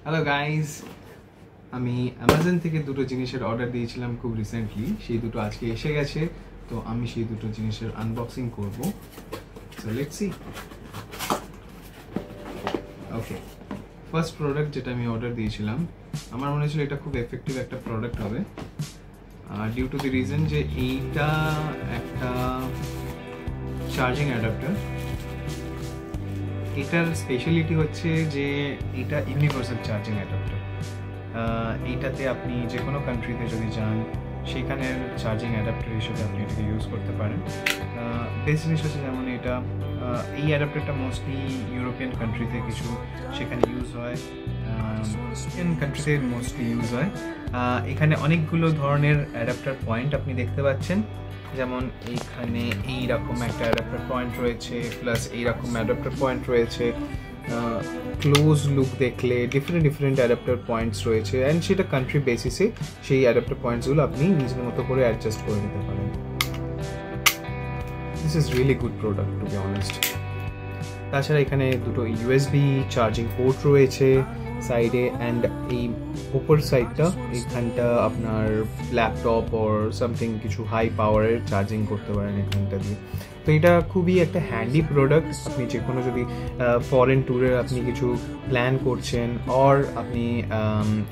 Hello guys, আমি Amazon থেকে দুটো জিনিসের অর্ডার দিয়েছিলাম খুব রিসেন্টলি। সেই দুটো আজকে এসে গেছে, তো আমি সেই দুটো জিনিসের আনবক্সিং করব। So let's see. Okay, first product যেটা আমি অর্ডার দিয়েছিলাম, আমার মনে হয়েছিল এটা খুব এফেক্টিভ একটা প্রোডাক্ট হবে, ডিউ টু দি রিজন যে এইটা একটা চার্জিং অ্যাডাপ্টার। এটার স্পেশালিটি হচ্ছে যে এটা ইউনিভার্সাল চার্জিং অ্যাডাপ্টার। এইটাতে আপনি যে কোনো কান্ট্রিতে যদি যান সেখানের চার্জিং অ্যাডাপ্টার হিসেবে আপনি এটাকে ইউজ করতে পারেন। বেস্ট জিনিস হচ্ছে যেমন এটা এই অ্যাডাপ্টারটা মোস্টলি ইউরোপিয়ান কান্ট্রিতে কিছু সেখানে ইউজ হয়, ইন্ডিয়ান কান্ট্রিতে মোস্টলি ইউজ হয়। এখানে অনেকগুলো ধরনের অ্যাডাপ্টার পয়েন্ট আপনি দেখতে পাচ্ছেন, যেমন এইখানে এইরকম একটা অ্যাডাপ্টার পয়েন্ট রয়েছে, প্লাস এইরকম অ্যাডাপ্টার পয়েন্ট রয়েছে। ক্লোজ লুক দেখলে ডিফারেন্ট অ্যাডাপ্টার পয়েন্টস রয়েছে, অ্যান্ড সেটা কান্ট্রি বেসিসে সেই অ্যাডাপ্টার পয়েন্টসগুলো আপনি নিজের মতো করে অ্যাডজাস্ট করে নিতে পারেন। This is really good product to be honest. তাছাড়া এখানে দুটো ইউএসবি চার্জিং পোর্ট রয়েছে সাইডে, অ্যান্ড এই উপর সাইডটা এইখানটা আপনার ল্যাপটপ অর সামথিং কিছু হাই পাওয়ারের চার্জিং করতে পারেন এখানটা দিয়ে। তো এটা খুবই একটা হ্যান্ডি প্রোডাক্ট। আপনি যে কোনো যদি ফরেন ট্যুরে আপনি কিছু প্ল্যান করছেন, অর আপনি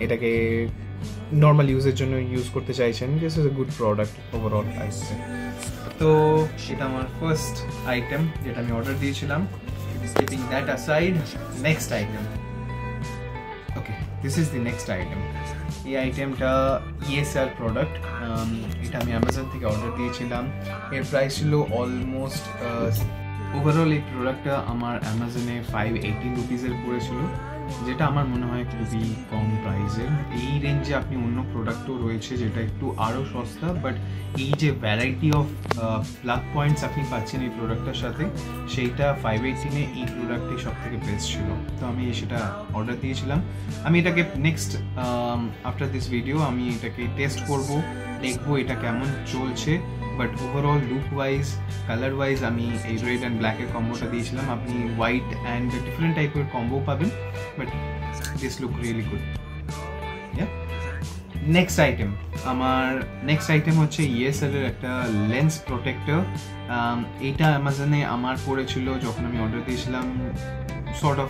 এটাকে নর্মাল ইউজের জন্য ইউজ করতে চাইছেন, this is a good product overall আইসে। তো এটা আমার ফার্স্ট আইটেম যেটা আমি অর্ডার দিয়েছিলাম। Keeping that aside, next item. Okay, this is the next item. এই আইটেমটা ESR প্রোডাক্ট। এটা আমি অ্যামাজন থেকে অর্ডার দিয়েছিলাম। এর প্রাইস ছিল অলমোস্ট, ওভারঅল এই প্রোডাক্টটা আমার অ্যামাজনে 580 রুপিসের পড়েছিল, যেটা আমার মনে হয় খুবই কম প্রাইসের। এই রেঞ্জে আপনি অন্য প্রোডাক্টও রয়েছে যেটা একটু আরও সস্তা, বাট এই যে ভ্যারাইটি অফ প্লাগ পয়েন্টস আপনি পাচ্ছেন এই প্রোডাক্টটার সাথে, সেইটা 580 এই প্রোডাক্টই সব থেকে বেস্ট ছিল। তো আমি সেটা অর্ডার দিয়েছিলাম। আমি এটাকে নেক্সট আফটার দিস ভিডিও আমি এটাকে টেস্ট করব, দেখবো এটা কেমন চলছে। But overall look wise, colour wise আমি এই রেড অ্যান্ড ব্ল্যাকের কম্বোটা দিয়েছিলাম। আপনি হোয়াইট অ্যান্ড ডিফারেন্ট টাইপের কম্বো পাবেন, but this look really good. Next item, আমার নেক্সট আইটেম হচ্ছে ESR এর একটা লেন্স প্রোটেক্টর। এইটা অ্যামাজনে আমার পড়েছিল যখন আমি অর্ডার দিয়েছিলাম সর্ট অফ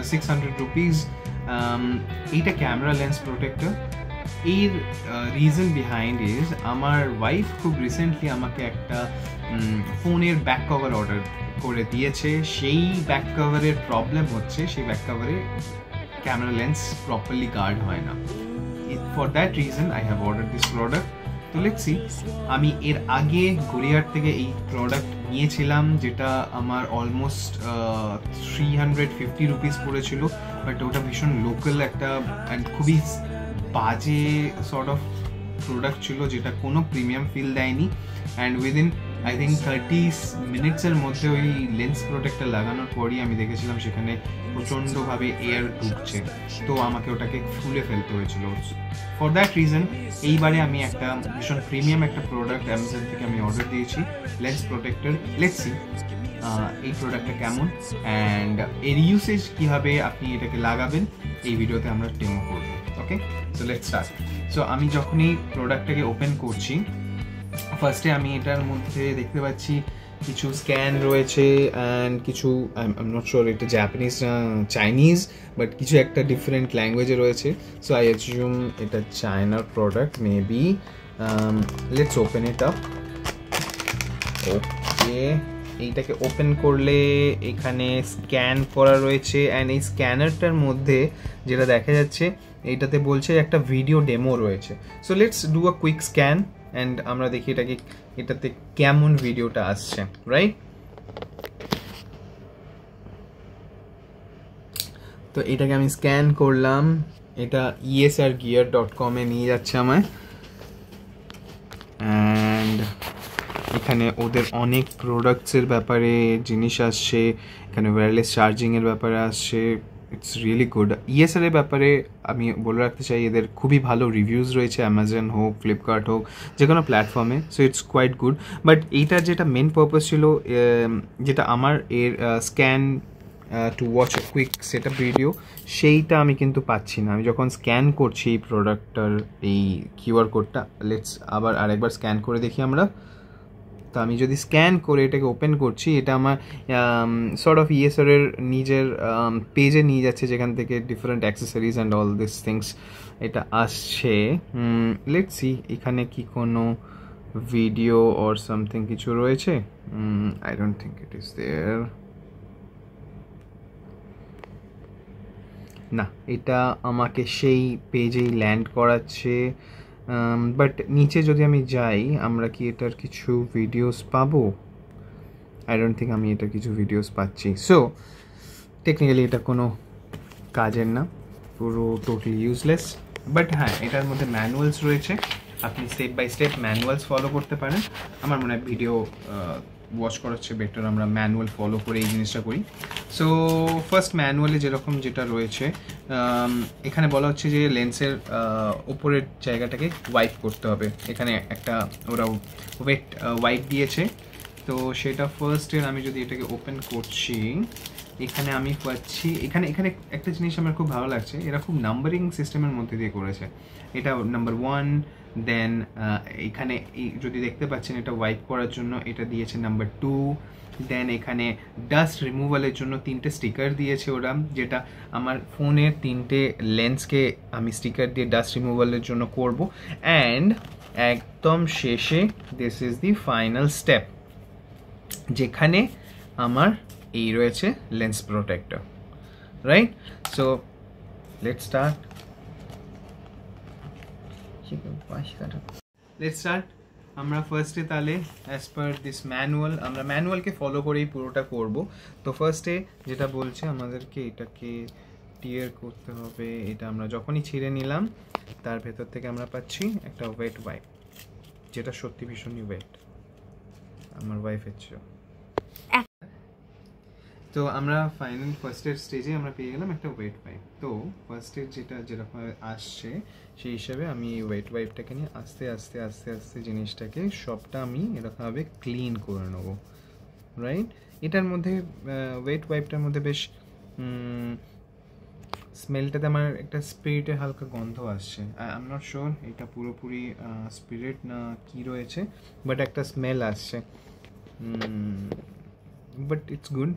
600 রুপিস। এইটা ক্যামেরা লেন্স প্রোটেক্টর। এর রিজন বিহাইন্ড ইজ, আমার ওয়াইফ খুব রিসেন্টলি আমাকে একটা ফোনের ব্যাক কভার অর্ডার করে দিয়েছে। সেই ব্যাক কভারের প্রবলেম হচ্ছে, সেই ব্যাক কভারে ক্যামেরা লেন্স প্রপারলি গার্ড হয় না। For that reason I have order this product. তো লেটস সি। আমি এর আগে গড়িয়াহাট থেকে এই প্রোডাক্ট নিয়েছিলাম, যেটা আমার অলমোস্ট 350 রুপিস পড়েছিল, বাট ওটা ভীষণ লোকাল একটা অ্যান্ড খুবই বাজে সর্ট অফ প্রোডাক্ট ছিল, যেটা কোনো প্রিমিয়াম ফিল দেয়নি। অ্যান্ড উইদিন আই থিঙ্ক 30 মিনিটসের মধ্যে ওই লেন্স প্রোটেক্টর লাগানোর পরই আমি দেখেছিলাম সেখানে প্রচণ্ডভাবে এয়ার ঢুকছে, তো আমাকে ওটাকে খুলে ফেলতে হয়েছিল। ফর দ্যাট রিজন এইবারে আমি একটা ভীষণ প্রিমিয়াম একটা প্রোডাক্ট অ্যামাজন থেকে আমি অর্ডার দিয়েছি, লেন্স প্রোটেক্টর। লেটস সি এই প্রোডাক্টটা কেমন অ্যান্ড এর ইউসেজ কীভাবে আপনি এটাকে লাগাবেন, এই ভিডিওতে আমরা ডেমো করবো। ওকে, সো লেটস স্টার্ট। সো আমি যখনই প্রোডাক্টটাকে ওপেন করছি, ফার্স্টে আমি এটার মধ্যে দেখতে পাচ্ছি কিছু স্ক্যান রয়েছে অ্যান্ড কিছু আই এম নট শিওর এটা জাপানিজ না চাইনিজ, বাট কিছু একটা ডিফারেন্ট ল্যাঙ্গুয়েজে রয়েছে। সো আই অ্যাজিউম এটা চায়নার product maybe. Let's open it up. Okay, এইটাকে ওপেন করলে এখানে স্ক্যান করা রয়েছে, অ্যান্ড এই স্ক্যানারটার মধ্যে যেটা দেখা যাচ্ছে এইটাতে বলছে একটা ভিডিও ডেমো রয়েছে। So let's do a quick scan and আমরা দেখি এটাতে কেমন ভিডিওটা আসছে, রাইট? তো এটাকে আমি স্ক্যান করলাম, এটা esrgear.com নিয়ে যাচ্ছে আমায়, অ্যান্ড এখানে ওদের অনেক প্রোডাক্টসের ব্যাপারে জিনিস আসছে, এখানে ওয়্যারলেস চার্জিংয়ের ব্যাপারে আসছে। It's really good. ESR এর ব্যাপারে আমি বলে রাখতে চাই, এদের খুবই ভালো রিভিউজ রয়েছে, অ্যামাজন হোক, ফ্লিপকার্ট হোক, যে কোনো প্ল্যাটফর্মে। So it's quite good. But এইটার যেটা মেন পারপাস ছিল, যেটা আমার এর scan to watch a quick set up video, সেইটা আমি কিন্তু পাচ্ছি না। আমি যখন স্ক্যান করছি এই প্রোডাক্টটার এই কিউআর কোডটা, লেটস আবার আরেকবার স্ক্যান করে দেখি আমরা। তো আমি যদি স্ক্যান করে এটাকে ওপেন করছি, এটা আমার সর্ট অফ ইএসআর নিজের পেজে নিয়ে যাচ্ছে, যেখান থেকে different accessories and all this things এটা আসছে। লেটস সি এখানে কি কোনো ভিডিও অর সামথিং কিছু রয়েছে। I don't think it is there. না, এটা আমাকে সেই পেজেই ল্যান্ড করাচ্ছে। বাট নিচে যদি আমি যাই, আমরা কি এটার কিছু ভিডিওস পাবো? আই ডোন্ট থিঙ্ক আমি এটা কিছু ভিডিওস পাচ্ছি। সো টেকনিক্যালি এটা কোনো কাজের না, পুরো টোটালি ইউজলেস। বাট হ্যাঁ, এটার মধ্যে ম্যানুয়ালস রয়েছে, আপনি step by step manuals follow করতে পারেন। আমার মনে হয় ভিডিও ওয়াচ করা হচ্ছে বেটার আমরা ম্যানুয়াল ফলো করে এই জিনিসটা করি। সো ফার্স্ট ম্যানুয়ালে যেরকম যেটা রয়েছে, এখানে বলা হচ্ছে যে লেন্সের ওপরের জায়গাটাকে ওয়াইপ করতে হবে। এখানে একটা ওরা ওয়েট ওয়াইপ দিয়েছে, তো সেটা ফার্স্টের আমি যদি এটাকে ওপেন করছি, এখানে আমি পাচ্ছি, এখানে এখানে একটা জিনিস আমার খুব ভালো লাগছে, এরা খুব নাম্বারিং সিস্টেমের মধ্যে দিয়ে করেছে। এটা নাম্বার 1, দেন এখানে যদি দেখতে পাচ্ছেন এটা ওয়াইপ করার জন্য এটা দিয়েছে নাম্বার 2, দেন এখানে ডাস্ট রিমুভালের জন্য 3টে স্টিকার দিয়েছে ওরা, যেটা আমার ফোনের 3টে লেন্সকে আমি স্টিকার দিয়ে ডাস্ট রিমুভালের জন্য করব। অ্যান্ড একদম শেষে this is the final step, যেখানে আমার এই রয়েছে lens protector, right? So let's start. আমরা ফার্স্টে তাহলে অ্যাজ পার দিস ম্যানুয়াল, আমরা ম্যানুয়ালকে ফলো করেই পুরোটা করব। তো ফার্স্টে যেটা বলছে আমাদেরকে এটাকে টিয়ার করতে হবে। এটা আমরা যখনই ছিঁড়ে নিলাম, তার ভেতর থেকে আমরা পাচ্ছি একটা ওয়েট ওয়াইপ, যেটা সত্যি ভীষণই ওয়েট, আমার ওয়াইফের চেয়েও। তো আমরা ফাইনাল ফার্স্টের স্টেজে আমরা পেয়ে গেলাম একটা ওয়েট ওয়াইপ। তো ফার্স্টের যেটা যেরকম আসছে সেই হিসাবে আমি এই ওয়েট ওয়াইপটাকে নিয়ে আস্তে আস্তে আস্তে আস্তে জিনিসটাকে সবটা আমি এরকমভাবে ক্লিন করে নেবো, রাইট? এটার মধ্যে ওয়েট ওয়াইপটার মধ্যে বেশ স্মেলটাতে আমার একটা স্পিরিটের হালকা গন্ধ আসছে। আই এম নট শিওর এটা পুরোপুরি স্পিরিট না কি রয়েছে, বাট একটা স্মেল আসছে। But it's good,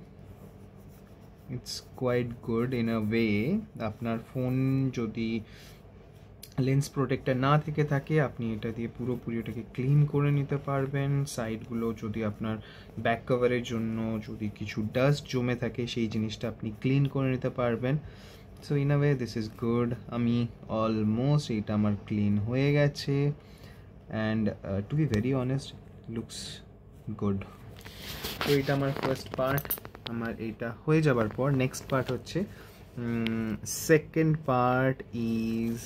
it's quite good in a way. আপনার ফোন যদি লেন্স প্রোটেক্টর না থেকে থাকে, আপনি এটা দিয়ে পুরোপুরি এটাকে ক্লিন করে নিতে পারবেন। সাইডগুলো যদি আপনার ব্যাক কভারের জন্য যদি কিছু ডাস্ট জমে থাকে, সেই জিনিসটা আপনি ক্লিন করে নিতে পারবেন। So in a way this is good. আমি অলমোস্ট এটা আমার ক্লিন হয়ে গেছে, and to be very honest looks good. তো এটা আমার ফার্স্ট পার্ট। আমার এইটা হয়ে যাবার পর নেক্সট পার্ট হচ্ছে সেকেন্ড পার্ট ইজ,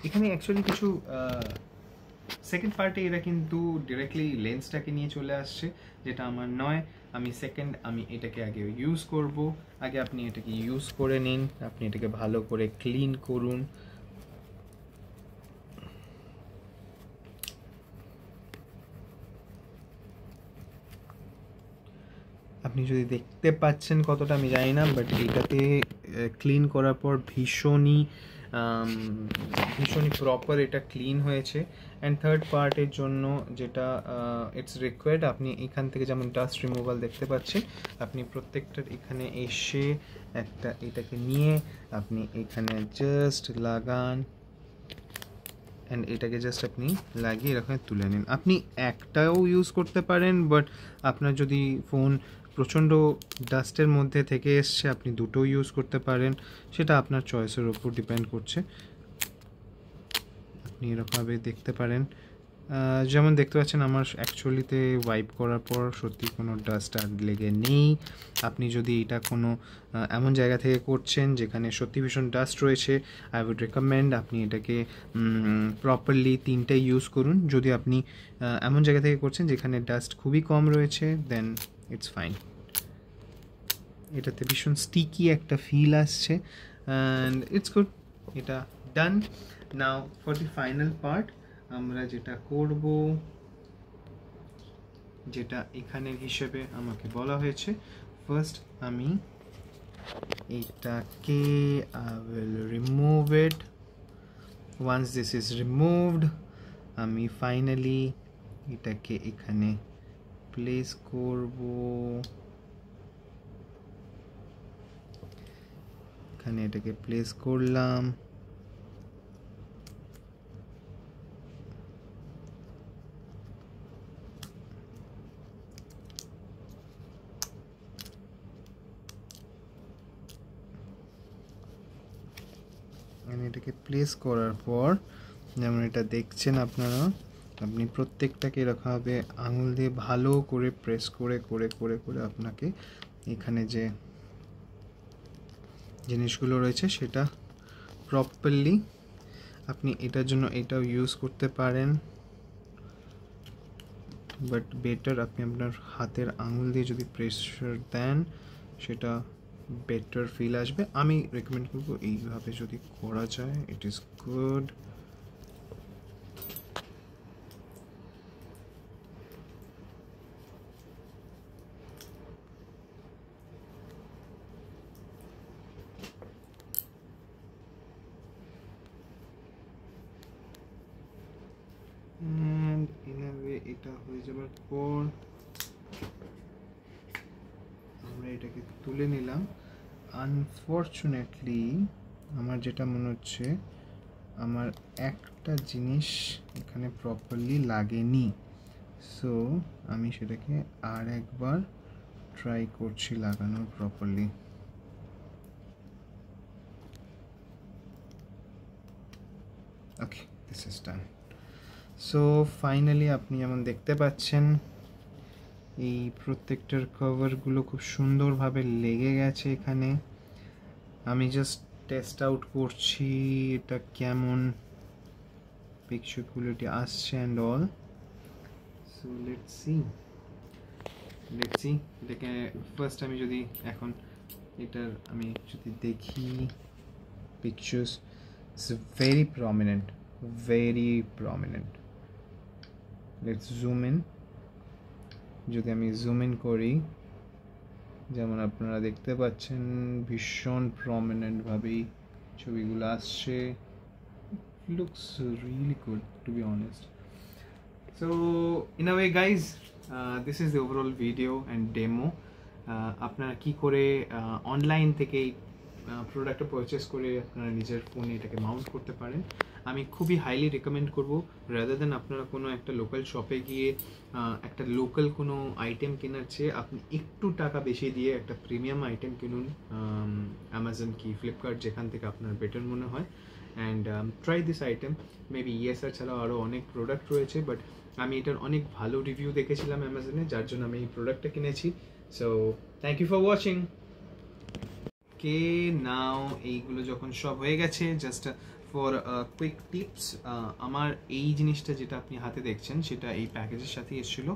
এখানে অ্যাকচুয়ালি কিছু সেকেন্ড পার্টে এরা কিন্তু ডিরেক্টলি লেন্সটাকে নিয়ে চলে আসছে, যেটা আমার নয়। আমি এটাকে আগে ইউজ করব। আগে আপনি এটাকে ইউজ করে নিন, আপনি এটাকে ভালো করে ক্লিন করুন। আপনি যদি দেখতে পাচ্ছেন কতটা আমি জানি না, বাট এটাতে ক্লিন করার পর ভীষণই প্রপার এটা ক্লিন হয়েছে। অ্যান্ড থার্ড পার্টের জন্য যেটা ইটস রিকোয়ার্ড, আপনি এখান থেকে যেমন ডাস্ট রিমুভাল দেখতে পাচ্ছেন, আপনি প্রত্যেকটার এখানে এসে এটাকে নিয়ে আপনি এখানে জাস্ট লাগান, অ্যান্ড এটাকে জাস্ট আপনি লাগিয়ে এরকম তুলে নিন। আপনি একটাও ইউজ করতে পারেন, বাট আপনার যদি ফোন প্রচণ্ড ডাস্টের মধ্যে থেকে এসছে, আপনি দুটো ইউজ করতে পারেন, সেটা আপনার চয়েসের ওপর ডিপেন্ড করছে। আপনি এরকমভাবে দেখতে পারেন। যেমন দেখতে পাচ্ছেন আমার অ্যাকচুয়ালিতে ওয়াইপ করার পর সত্যি কোনো ডাস্ট আর লেগে নেই। আপনি যদি এটা কোনো এমন জায়গা থেকে করছেন যেখানে সত্যি ভীষণ ডাস্ট রয়েছে, আই উড রেকমেন্ড আপনি এটাকে প্রপারলি 3টে ইউজ করুন। যদি আপনি এমন জায়গা থেকে করছেন যেখানে ডাস্ট খুবই কম রয়েছে, দেন ইটস ফাইন। এটাতে ভীষণ স্টিকি একটা ফিল আসছে, অ্যান্ড ইটস গুড। এটা done. Now for the final part, আমরা যেটা করব, যেটা এখানের হিসেবে আমাকে বলা হয়েছে, ফার্স্ট আমি এটাকে I will remove it. Once this is removed, আমি ফাইনালি এটাকে এখানে প্লেস করব। এখানে এটাকে প্লেস করলাম। এটাকে প্লেস করার পর যেমন এটা দেখছেন আপনারা, আপনি প্রত্যেকটাকে রাখা হবে আঙুল দিয়ে ভালো করে প্রেস করে করে করে করে আপনাকে এখানে যে জিনিসগুলো রয়েছে সেটা প্রপারলি, আপনি এটার জন্য এটাও ইউজ করতে পারেন, বাট বেটার আপনি আপনার হাতের আঙুল দিয়ে যদি প্রেসার দেন সেটা বেটার ফিল আসবে। আমি রেকমেন্ড করব এইভাবে যদি করা যায়, it is good. And in a way এটা হয়ে যাবার পর আমরা এটাকে তুলে নিলাম। আনফরচুনেটলি আমার যেটা মনে হচ্ছে আমার একটা জিনিস এখানে প্রপারলি লাগেনি, সো আমি সেটাকে আর একবার ট্রাই করছি লাগানোর properly. Okay, this is done. So finally আপনি যেমন দেখতে পাচ্ছেন এই প্রত্যেকটার কভারগুলো খুব সুন্দরভাবে লেগে গেছে এখানে। আমি জাস্ট টেস্ট আউট করছি এটা কেমন পিকচার কোয়ালিটি আসছে and all. So let's see এটাকে ফার্স্ট আমি যদি এখন এটার আমি যদি দেখি pictures it's very prominent. Let's zoom in. যদি আমি জুম ইন করি যেমন আপনারা দেখতে পাচ্ছেন ভীষণ প্রমিনেন্টভাবেই ছবিগুলো আসছে। Looks really good to be honest. So in a way guys this is the overall video and demo. আপনারা কী করে অনলাইন থেকেই প্রোডাক্টটা পারচেস করে আপনারা নিজের ফোনে এটাকে মাউন্ট করতে পারেন আমি খুবই হাইলি রেকমেন্ড করব, রাদার দেন আপনারা কোনো একটা লোকাল শপে গিয়ে একটা লোকাল কোনো আইটেম কেনার চেয়ে আপনি একটু টাকা বেশি দিয়ে একটা প্রিমিয়াম আইটেম কিনুন অ্যামাজন কি ফ্লিপকার্ট, যেখান থেকে আপনার বেটার মনে হয়। And try this item. Maybe ESR ছাড়াও আরও অনেক প্রোডাক্ট রয়েছে, বাট আমি এটার অনেক ভালো রিভিউ দেখেছিলাম অ্যামাজনে, যার জন্য আমি এই প্রোডাক্টটা কিনেছি। So thank you for watching. কে নাও এইগুলো যখন সব হয়ে গেছে, জাস্ট ফর কুইক টিপস, আমার এই জিনিসটা যেটা আপনি হাতে দেখছেন সেটা এই প্যাকেজের সাথে এসেছিল।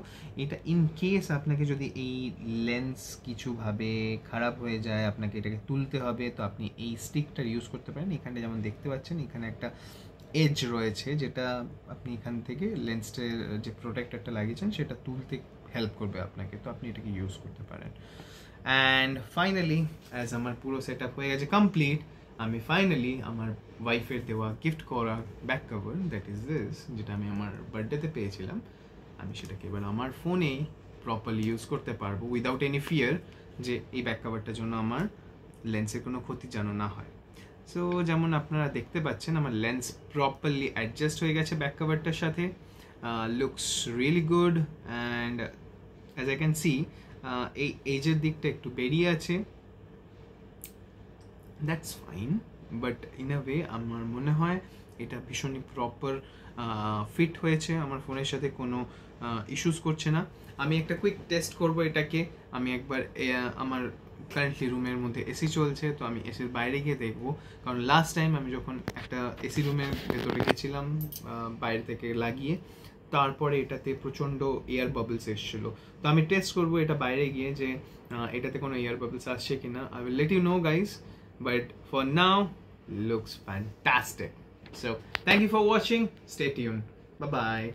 এটা ইন কেস আপনাকে যদি এই লেন্স কিছুভাবে খারাপ হয়ে যায়, আপনাকে এটাকে তুলতে হবে, তো আপনি এই স্টিকটার ইউজ করতে পারেন। এখানে যেমন দেখতে পাচ্ছেন এখানে একটা এজ রয়েছে, যেটা আপনি এখান থেকে লেন্সটার যে প্রোটেক্টরটা লাগিয়েছেন সেটা তুলতে হেল্প করবে আপনাকে, তো আপনি এটাকে ইউজ করতে পারেন। অ্যান্ড ফাইনালি অ্যাজ আমার পুরো সেট আপ হয়ে গেছে কমপ্লিট, আমি ফাইনালি আমার ওয়াইফের দেওয়া গিফট করা back cover, that is this, যেটা আমি আমার বার্থডেতে পেয়েছিলাম, আমি সেটাকে এবার আমার ফোনেই প্রপারলি ইউজ করতে পারবো উইদাউট এনি ফিয়ার যে এই ব্যাক কভারটার জন্য আমার লেন্সের কোনো ক্ষতি যেন না হয়। সো যেমন আপনারা দেখতে পাচ্ছেন আমার লেন্স প্রপারলি অ্যাডজাস্ট হয়ে গেছে ব্যাক কভারটার সাথে, looks really good. And as I can see এই এজের দিকটা একটু বেরিয়ে আছে, that's fine, but in a way আমার মনে হয় এটা ভীষণই প্রপার ফিট হয়েছে আমার ফোনের সাথে, কোনো ইস্যুস করছে না। আমি একটা কুইক টেস্ট করব এটাকে। আমি একবার আমার কারেন্টলি রুমের মধ্যে এসি চলছে, তো আমি এসির বাইরে গিয়ে দেখবো, কারণ লাস্ট টাইম আমি যখন একটা এসি রুমের ভেতরে গেছিলাম বাইরে থেকে লাগিয়ে, তারপরে এটাতে প্রচণ্ড এয়ার বাবলস এসেছিলো, তো আমি টেস্ট করবো এটা বাইরে গিয়ে যে এটাতে কোনো এয়ার বাবলস আসছে কিনা। I will let you know guys, but for now looks fantastic. So thank you for watching, stay tuned, bye bye.